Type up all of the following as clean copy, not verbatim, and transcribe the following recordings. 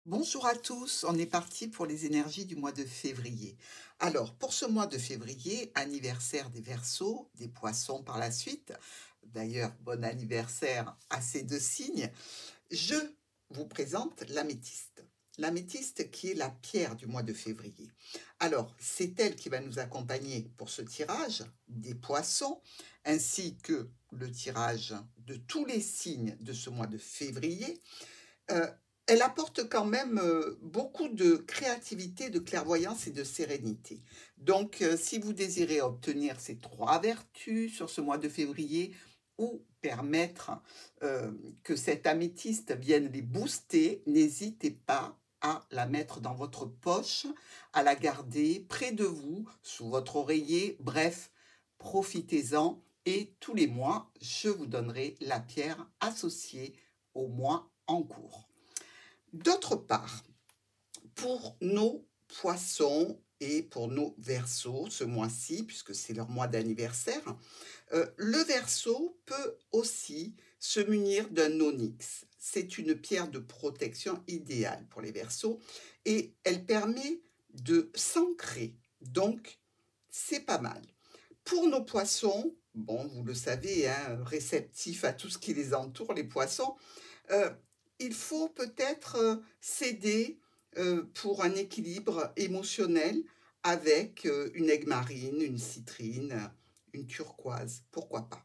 Bonjour à tous, on est parti pour les énergies du mois de février. Alors, pour ce mois de février, anniversaire des Verseaux, des Poissons par la suite. D'ailleurs, bon anniversaire à ces deux signes. Je vous présente l'améthyste. L'améthyste qui est la pierre du mois de février. Alors, c'est elle qui va nous accompagner pour ce tirage des Poissons, ainsi que le tirage de tous les signes de ce mois de février. Euh, Elle apporte quand même beaucoup de créativité, de clairvoyance et de sérénité. Donc, si vous désirez obtenir ces trois vertus sur ce mois de février ou permettre que cette améthyste vienne les booster, n'hésitez pas à la mettre dans votre poche, à la garder près de vous, sous votre oreiller. Bref, profitez-en et tous les mois, je vous donnerai la pierre associée au mois en cours. D'autre part, pour nos poissons et pour nos Verseaux ce mois-ci, puisque c'est leur mois d'anniversaire, le Verseau peut aussi se munir d'un onyx. C'est une pierre de protection idéale pour les Verseaux et elle permet de s'ancrer. Donc, c'est pas mal. Pour nos poissons, bon, vous le savez, hein, réceptifs à tout ce qui les entoure, les poissons, euh, il faut peut-être céder pour un équilibre émotionnel avec une aigue marine, une citrine, une turquoise, pourquoi pas.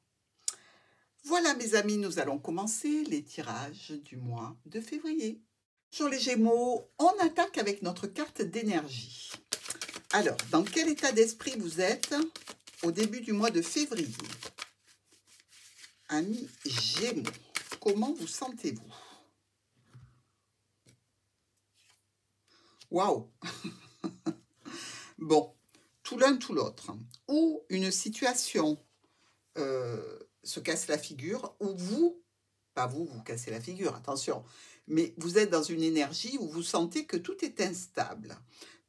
Voilà mes amis, nous allons commencer les tirages du mois de février. Sur les Gémeaux, on attaque avec notre carte d'énergie. Alors, dans quel état d'esprit vous êtes au début du mois de février? Amis Gémeaux, comment vous sentez-vous? Waouh! Bon, tout l'un, tout l'autre. Ou une situation se casse la figure, ou vous, pas vous, vous cassez la figure, attention, mais vous êtes dans une énergie où vous sentez que tout est instable.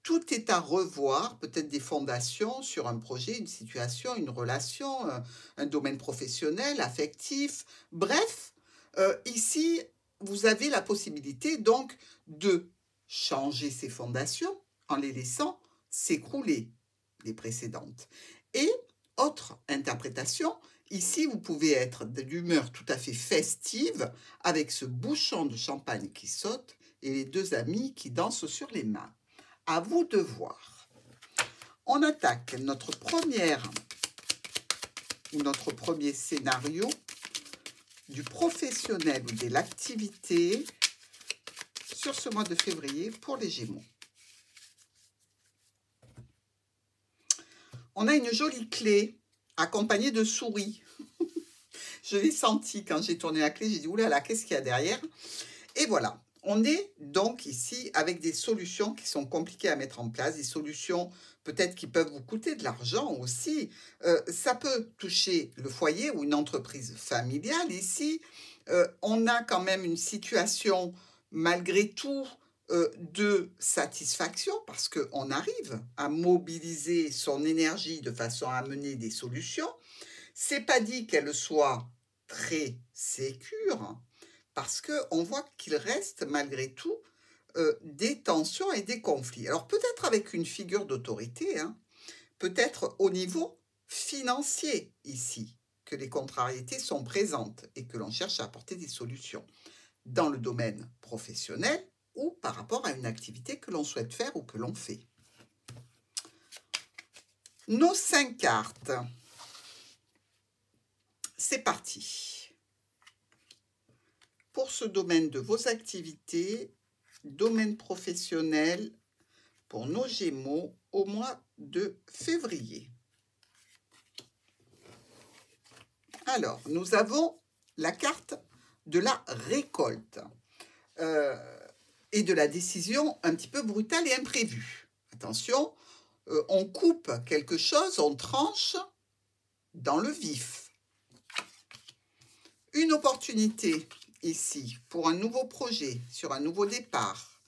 Tout est à revoir, peut-être des fondations sur un projet, une situation, une relation, un domaine professionnel, affectif. Bref, ici, vous avez la possibilité donc de changer ces fondations en les laissant s'écrouler, les précédentes. Et autre interprétation, ici vous pouvez être de l'humeur tout à fait festive avec ce bouchon de champagne qui saute et les deux amis qui dansent sur les mains. À vous de voir. On attaque notre premier scénario du professionnel ou de l'activité sur ce mois de février pour les Gémeaux. On a une jolie clé accompagnée de souris. Je l'ai senti quand j'ai tourné la clé, j'ai dit oulala, qu'est-ce qu'il y a derrière? Et voilà, on est donc ici avec des solutions qui sont compliquées à mettre en place, des solutions peut-être qui peuvent vous coûter de l'argent aussi. Ça peut toucher le foyer ou une entreprise familiale. Ici, on a quand même une situation malgré tout de satisfaction parce qu'on arrive à mobiliser son énergie de façon à mener des solutions. C'est pas dit qu'elle soit très sécure, parce qu'on voit qu'il reste malgré tout des tensions et des conflits. Alors peut-être avec une figure d'autorité, hein, peut-être au niveau financier ici, que les contrariétés sont présentes et que l'on cherche à apporter des solutions dans le domaine professionnel ou par rapport à une activité que l'on souhaite faire ou que l'on fait. Nos 5 cartes. C'est parti. Pour ce domaine de vos activités, domaine professionnel pour nos Gémeaux au mois de février. Alors, nous avons la carte de la récolte et de la décision un petit peu brutale et imprévue. Attention, on coupe quelque chose, on tranche dans le vif. Une opportunité ici pour un nouveau projet, sur un nouveau départ,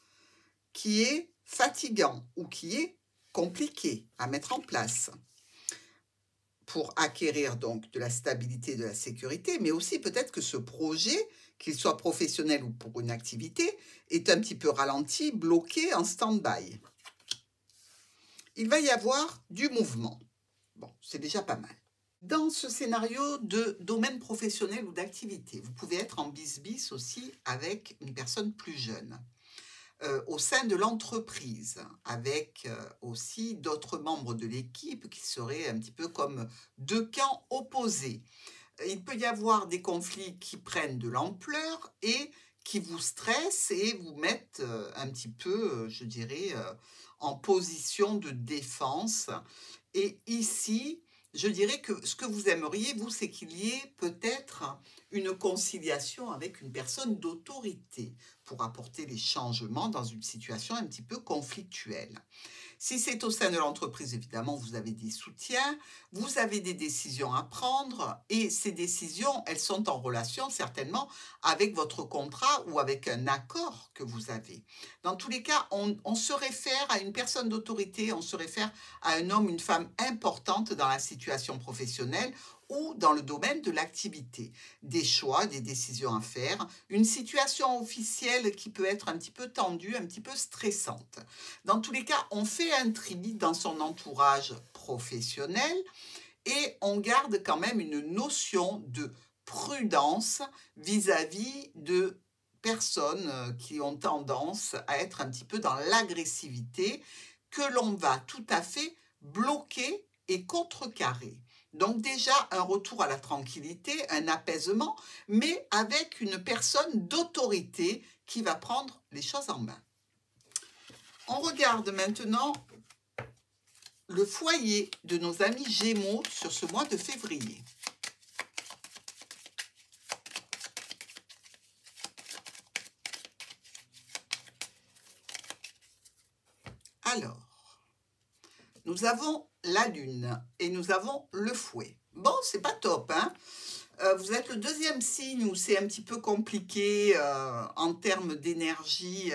qui est fatigant ou qui est compliqué à mettre en place pour acquérir donc de la stabilité, de la sécurité, mais aussi peut-être que ce projet qu'il soit professionnel ou pour une activité, est un petit peu ralenti, bloqué, en stand-by. Il va y avoir du mouvement. Bon, c'est déjà pas mal. Dans ce scénario de domaine professionnel ou d'activité, vous pouvez être en bis-bis aussi avec une personne plus jeune. Au sein de l'entreprise, avec aussi d'autres membres de l'équipe qui seraient un petit peu comme deux camps opposés. Il peut y avoir des conflits qui prennent de l'ampleur et qui vous stressent et vous mettent un petit peu, je dirais, en position de défense. Et ici, je dirais que ce que vous aimeriez, vous, c'est qu'il y ait peut-être une conciliation avec une personne d'autorité pour apporter les changements dans une situation un petit peu conflictuelle. Si c'est au sein de l'entreprise, évidemment, vous avez des soutiens, vous avez des décisions à prendre et ces décisions, elles sont en relation certainement avec votre contrat ou avec un accord que vous avez. Dans tous les cas, on se réfère à une personne d'autorité, on se réfère à un homme, une femme importante dans la situation professionnelle ou dans le domaine de l'activité. Des choix, des décisions à faire, une situation officielle qui peut être un petit peu tendue, un petit peu stressante. Dans tous les cas, on fait un tri dans son entourage professionnel et on garde quand même une notion de prudence vis-à-vis de personnes qui ont tendance à être un petit peu dans l'agressivité que l'on va tout à fait bloquer et contrecarrer. Donc déjà, un retour à la tranquillité, un apaisement, mais avec une personne d'autorité qui va prendre les choses en main. On regarde maintenant le foyer de nos amis Gémeaux sur ce mois de février. Alors, nous avons la Lune et nous avons le fouet. Bon, c'est pas top, hein? Vous êtes le deuxième signe où c'est un petit peu compliqué en termes d'énergie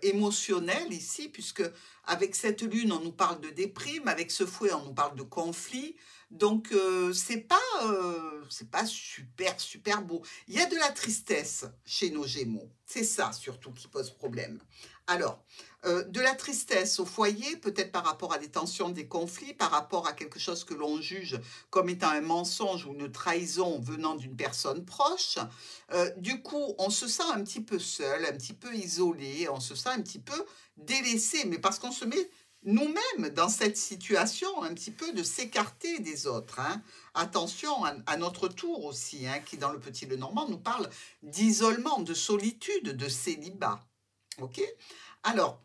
émotionnelle ici, puisque avec cette lune, on nous parle de déprime, avec ce fouet, on nous parle de conflit. Donc, c'est pas super, super beau. Il y a de la tristesse chez nos Gémeaux. C'est ça surtout qui pose problème. Alors, de la tristesse au foyer, peut-être par rapport à des tensions, des conflits, par rapport à quelque chose que l'on juge comme étant un mensonge ou une trahison venant d'une personne proche. Du coup, on se sent un petit peu seul, un petit peu isolé, on se sent un petit peu délaissé, mais parce qu'on se met nous-mêmes dans cette situation un petit peu de s'écarter des autres. Hein. Attention à notre tour aussi, hein, qui dans le Petit Lenormand nous parle d'isolement, de solitude, de célibat. Ok? Alors,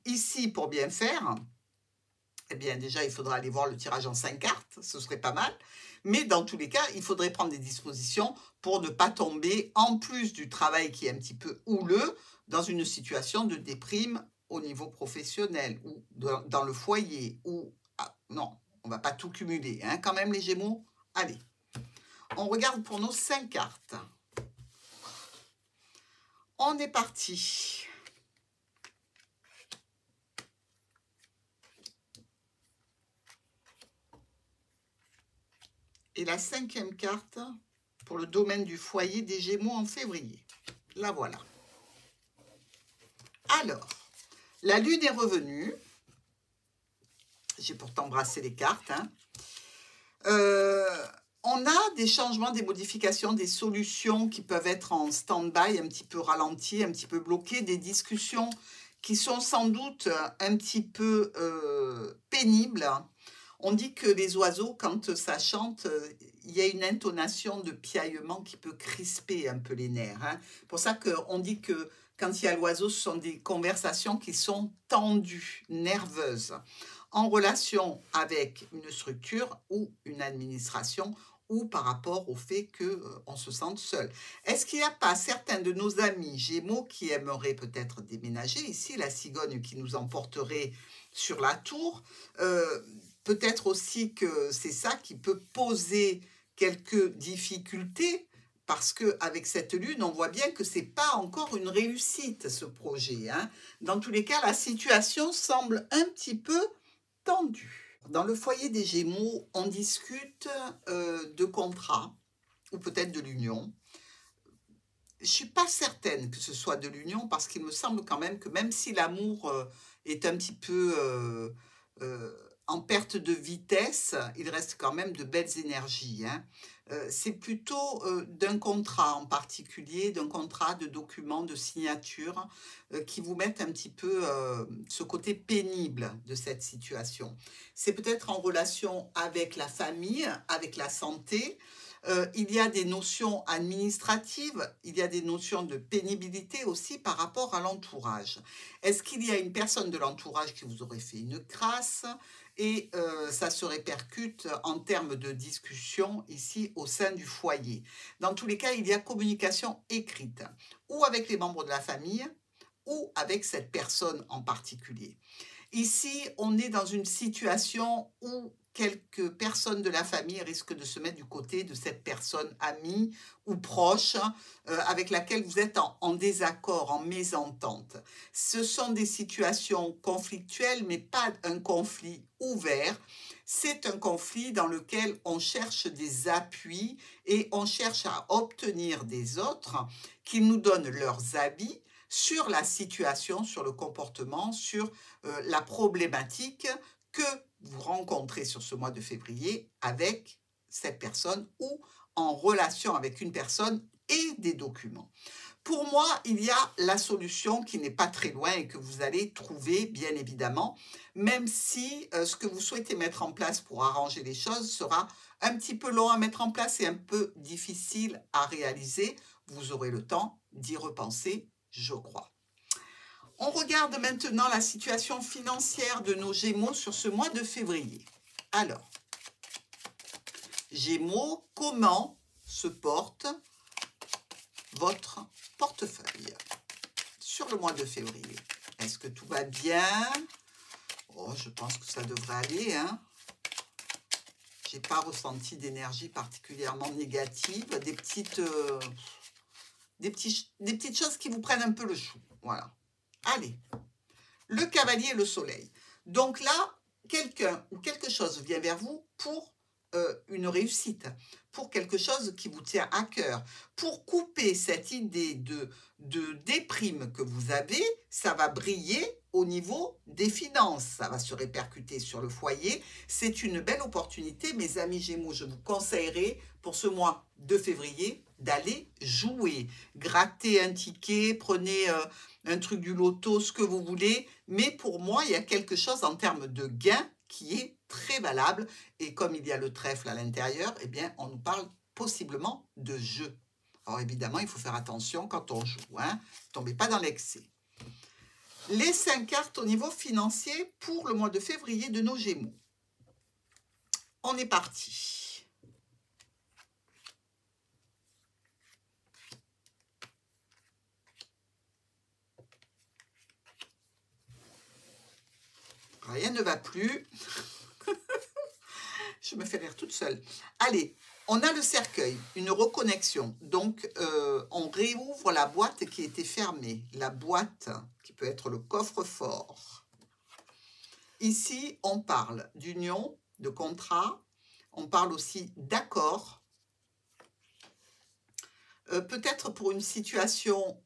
ici, pour bien faire, eh bien déjà, il faudra aller voir le tirage en 5 cartes, ce serait pas mal. Mais dans tous les cas, il faudrait prendre des dispositions pour ne pas tomber, en plus du travail qui est un petit peu houleux, dans une situation de déprime au niveau professionnel ou dans le foyer. Ou non, on ne va pas tout cumuler, hein, quand même les Gémeaux. Allez, on regarde pour nos 5 cartes. On est parti. Et la 5e carte pour le domaine du foyer des Gémeaux en février. La voilà. Alors, la Lune est revenue. J'ai pourtant brassé les cartes. Hein. On a des changements, des modifications, des solutions qui peuvent être en stand-by, un petit peu ralenties, un petit peu bloquées, des discussions qui sont sans doute un petit peu pénibles. On dit que les oiseaux, quand ça chante, il y a une intonation de piaillement qui peut crisper un peu les nerfs. Hein. C'est pour ça qu'on dit que quand il y a l'oiseau, ce sont des conversations qui sont tendues, nerveuses, en relation avec une structure ou une administration ou par rapport au fait qu'on se sente seul. Est-ce qu'il n'y a pas certains de nos amis Gémeaux qui aimeraient peut-être déménager? Ici, la cigogne qui nous emporterait sur la tour. Peut-être aussi que c'est ça qui peut poser quelques difficultés parce qu'avec cette lune, on voit bien que ce n'est pas encore une réussite, ce projet. Hein. Dans tous les cas, la situation semble un petit peu tendue. Dans le foyer des Gémeaux, on discute de contrat ou peut-être de l'union. je suis pas certaine que ce soit de l'union parce qu'il me semble quand même que même si l'amour est un petit peu en perte de vitesse, il reste quand même de belles énergies, hein. C'est plutôt d'un contrat en particulier, d'un contrat de document, de signature, qui vous mettent un petit peu ce côté pénible de cette situation. C'est peut-être en relation avec la famille, avec la santé. Il y a des notions administratives, il y a des notions de pénibilité aussi par rapport à l'entourage. Est-ce qu'il y a une personne de l'entourage qui vous aurait fait une crasse et ça se répercute en termes de discussion ici au sein du foyer? Dans tous les cas, il y a communication écrite, ou avec les membres de la famille, ou avec cette personne en particulier. Ici, on est dans une situation où quelques personnes de la famille risquent de se mettre du côté de cette personne amie ou proche avec laquelle vous êtes en désaccord, en mésentente. Ce sont des situations conflictuelles, mais pas un conflit ouvert. C'est un conflit dans lequel on cherche des appuis et on cherche à obtenir des autres qu'ils nous donnent leurs avis sur la situation, sur le comportement, sur la problématique que vous rencontrez sur ce mois de février avec cette personne ou en relation avec une personne et des documents. Pour moi, il y a la solution qui n'est pas très loin et que vous allez trouver, bien évidemment, même si ce que vous souhaitez mettre en place pour arranger les choses sera un petit peu long à mettre en place et un peu difficile à réaliser. Vous aurez le temps d'y repenser, je crois. On regarde maintenant la situation financière de nos Gémeaux sur ce mois de février. Alors, Gémeaux, comment se porte votre portefeuille sur le mois de février? Est-ce que tout va bien? Oh, je pense que ça devrait aller, hein. Je n'ai pas ressenti d'énergie particulièrement négative, des petites choses qui vous prennent un peu le chou. Voilà. Allez, le cavalier et le soleil. Donc là, quelqu'un ou quelque chose vient vers vous pour une réussite, pour quelque chose qui vous tient à cœur, pour couper cette idée de déprime que vous avez. Ça va briller au niveau des finances, ça va se répercuter sur le foyer. C'est une belle opportunité, mes amis Gémeaux. Je vous conseillerais pour ce mois de février d'aller jouer, gratter un ticket, prenez un truc du loto, ce que vous voulez. Mais pour moi, il y a quelque chose en termes de gain qui est très valable. Et comme il y a le trèfle à l'intérieur, eh bien, on nous parle possiblement de jeu. Alors évidemment, il faut faire attention quand on joue, hein. Ne tombez pas dans l'excès. Les 5 cartes au niveau financier pour le mois de février de nos Gémeaux. On est parti. Rien ne va plus. Je me fais rire toute seule. Allez, on a le cercueil, une reconnexion. Donc, on réouvre la boîte qui était fermée. La boîte qui peut être le coffre-fort. Ici, on parle d'union, de contrat. On parle aussi d'accord. Peut-être pour une situation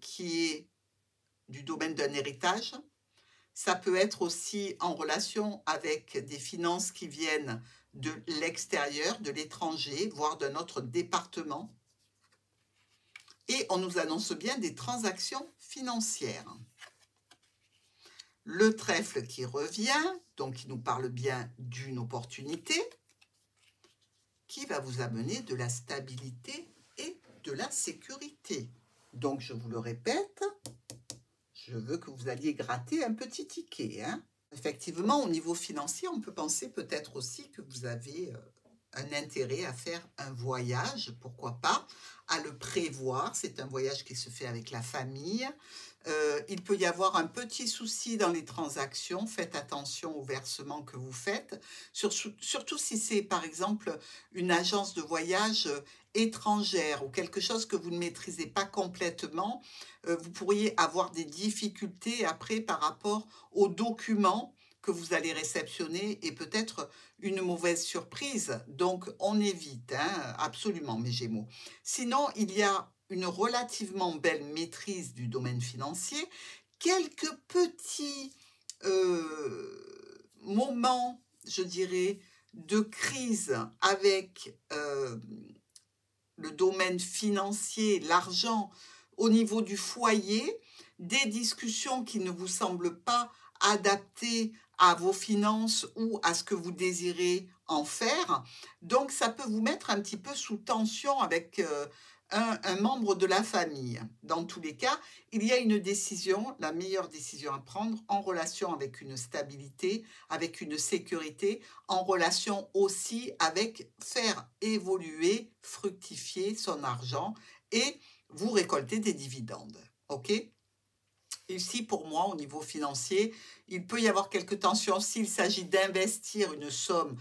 qui est du domaine d'un héritage. Ça peut être aussi en relation avec des finances qui viennent de l'extérieur, de l'étranger, voire d'un autre département. Et on nous annonce bien des transactions financières. Le trèfle qui revient, donc il nous parle bien d'une opportunité qui va vous amener de la stabilité et de la sécurité. Donc je vous le répète, je veux que vous alliez gratter un petit ticket, hein. Effectivement, au niveau financier, on peut penser peut-être aussi que vous avez un intérêt à faire un voyage, pourquoi pas, à le prévoir. C'est un voyage qui se fait avec la famille. Il peut y avoir un petit souci dans les transactions. Faites attention aux versements que vous faites, surtout si c'est par exemple une agence de voyage étrangère ou quelque chose que vous ne maîtrisez pas complètement. Vous pourriez avoir des difficultés après par rapport aux documents que vous allez réceptionner et peut-être une mauvaise surprise. Donc, on évite, hein, absolument, mes Gémeaux. Sinon, il y a une relativement belle maîtrise du domaine financier, quelques petits moments, je dirais, de crise avec le domaine financier, l'argent au niveau du foyer, des discussions qui ne vous semblent pas adaptées à vos finances ou à ce que vous désirez en faire. Donc, ça peut vous mettre un petit peu sous tension avec un membre de la famille. Dans tous les cas, il y a une décision, la meilleure décision à prendre en relation avec une stabilité, avec une sécurité, en relation aussi avec faire évoluer, fructifier son argent et vous récolter des dividendes. OK? Ici, pour moi, au niveau financier, il peut y avoir quelques tensions s'il s'agit d'investir une somme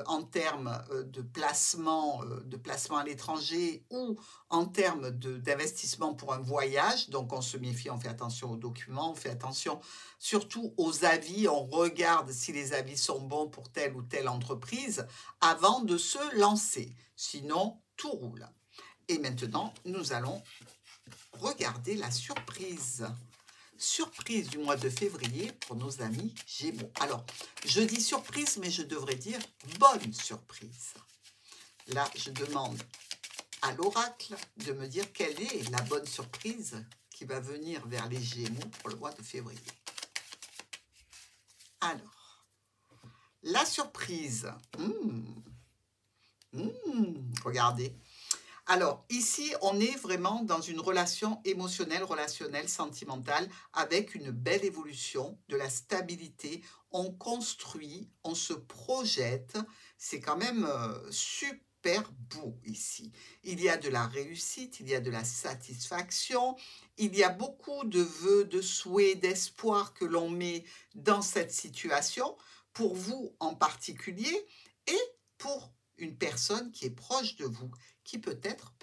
en termes de placement à l'étranger ou en termes d'investissement pour un voyage. Donc, on se méfie, on fait attention aux documents, on fait attention surtout aux avis, on regarde si les avis sont bons pour telle ou telle entreprise avant de se lancer. Sinon, tout roule. Et maintenant, nous allons regarder la surprise. Surprise du mois de février pour nos amis Gémeaux. Alors, je dis surprise, mais je devrais dire bonne surprise. Là, je demande à l'oracle de me dire quelle est la bonne surprise qui va venir vers les Gémeaux pour le mois de février. Alors, la surprise. Regardez. Alors, ici, on est vraiment dans une relation émotionnelle, relationnelle, sentimentale, avec une belle évolution, de la stabilité. On construit, on se projette. C'est quand même super beau ici. Il y a de la réussite, il y a de la satisfaction, il y a beaucoup de vœux, de souhaits, d'espoir que l'on met dans cette situation, pour vous en particulier, et pour une personne qui est proche de vous, qui peut-être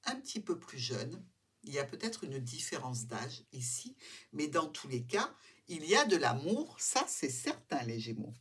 un petit peu plus jeune. Il y a peut-être une différence d'âge ici, mais dans tous les cas, il y a de l'amour, ça c'est certain les Gémeaux.